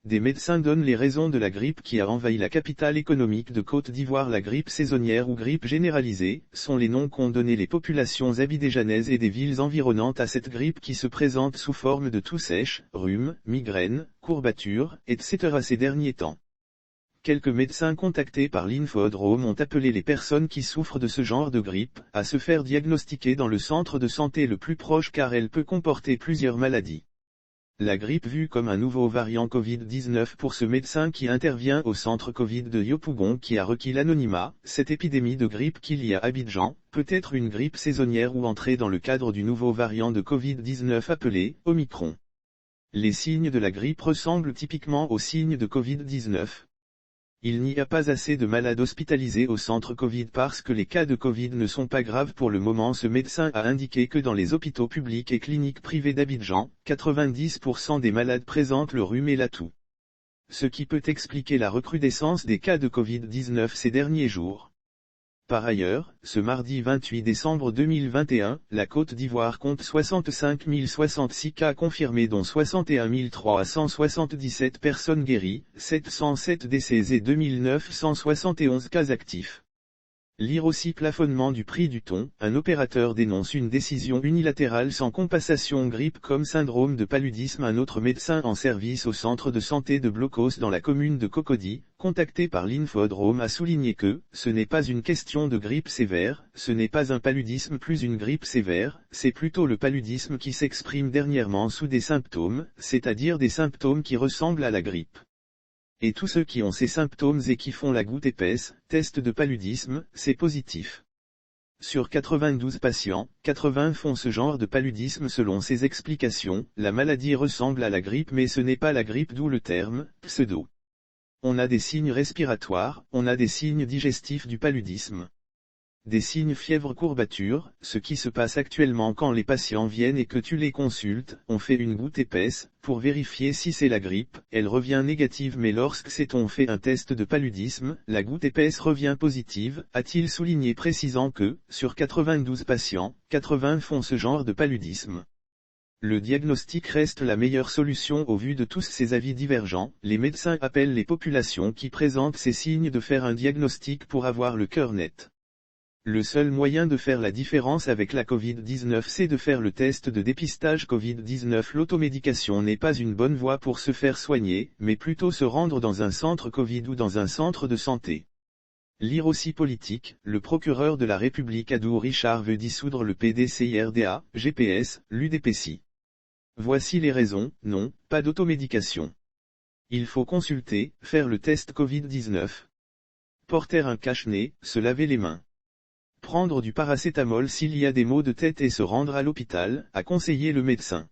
Des médecins donnent les raisons de la grippe qui a envahi la capitale économique de Côte d'Ivoire. La grippe saisonnière ou grippe généralisée, sont les noms qu'ont donnés les populations abidjanaises et des villes environnantes à cette grippe qui se présente sous forme de toux sèche, rhume, migraine, courbatures, etc. ces derniers temps. Quelques médecins contactés par l'Infodrome ont appelé les personnes qui souffrent de ce genre de grippe, à se faire diagnostiquer dans le centre de santé le plus proche car elle peut comporter plusieurs maladies. La grippe vue comme un nouveau variant Covid-19 pour ce médecin qui intervient au centre Covid de Yopougon qui a requis l'anonymat, cette épidémie de grippe qu'il y a à Abidjan, peut être une grippe saisonnière ou entrée dans le cadre du nouveau variant de Covid-19 appelé Omicron. Les signes de la grippe ressemblent typiquement aux signes de Covid-19. Il n'y a pas assez de malades hospitalisés au centre Covid parce que les cas de Covid ne sont pas graves pour le moment. Ce médecin a indiqué que dans les hôpitaux publics et cliniques privées d'Abidjan, 90% des malades présentent le rhume et la toux. Ce qui peut expliquer la recrudescence des cas de Covid-19 ces derniers jours. Par ailleurs, ce mardi 28 décembre 2021, la Côte d'Ivoire compte 65 066 cas confirmés dont 61 377 personnes guéries, 707 décès et 2 971 cas actifs. Lire aussi plafonnement du prix du thon, un opérateur dénonce une décision unilatérale sans compensation grippe comme syndrome de paludisme. Un autre médecin en service au centre de santé de Blocos dans la commune de Cocody, contacté par l'Infodrome a souligné que, ce n'est pas une question de grippe sévère, ce n'est pas un paludisme plus une grippe sévère, c'est plutôt le paludisme qui s'exprime dernièrement sous des symptômes, c'est-à-dire des symptômes qui ressemblent à la grippe. Et tous ceux qui ont ces symptômes et qui font la goutte épaisse, test de paludisme, c'est positif. Sur 92 patients, 80 font ce genre de paludisme selon ces explications. La maladie ressemble à la grippe mais ce n'est pas la grippe, d'où le terme pseudo. On a des signes respiratoires, on a des signes digestifs du paludisme. Des signes fièvre courbature, ce qui se passe actuellement quand les patients viennent et que tu les consultes, on fait une goutte épaisse, pour vérifier si c'est la grippe, elle revient négative mais lorsque on fait un test de paludisme, la goutte épaisse revient positive, a-t-il souligné précisant que, sur 92 patients, 80 font ce genre de paludisme. Le diagnostic reste la meilleure solution au vu de tous ces avis divergents. Les médecins appellent les populations qui présentent ces signes de faire un diagnostic pour avoir le cœur net. Le seul moyen de faire la différence avec la Covid-19 c'est de faire le test de dépistage Covid-19. L'automédication n'est pas une bonne voie pour se faire soigner, mais plutôt se rendre dans un centre Covid ou dans un centre de santé. Lire aussi politique, le procureur de la République Adou Richard veut dissoudre le PDCIRDA, GPS, l'UDPSI. Voici les raisons, non, pas d'automédication. Il faut consulter, faire le test Covid-19. Porter un cache-nez, se laver les mains. Prendre du paracétamol s'il y a des maux de tête et se rendre à l'hôpital, a conseillé le médecin.